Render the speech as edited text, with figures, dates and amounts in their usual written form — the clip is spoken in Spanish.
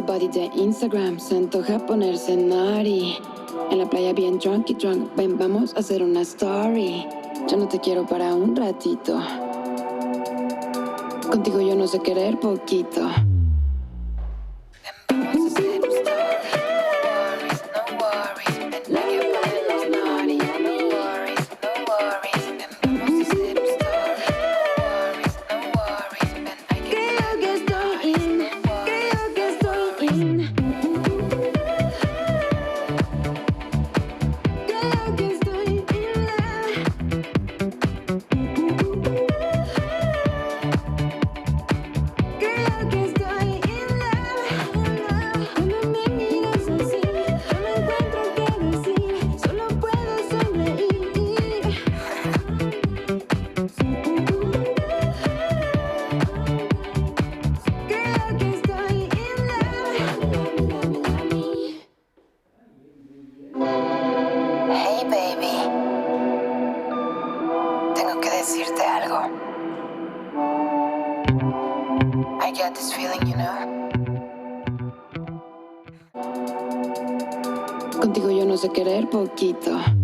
body de Instagram, se antoja ponerse naughty. En la playa bien drunk, ven, vamos a hacer una story. Yo no te quiero para un ratito. Contigo yo no sé querer poquito. Hey baby, tengo que decirte algo. I got this feeling, you know. Contigo yo no sé querer poquito.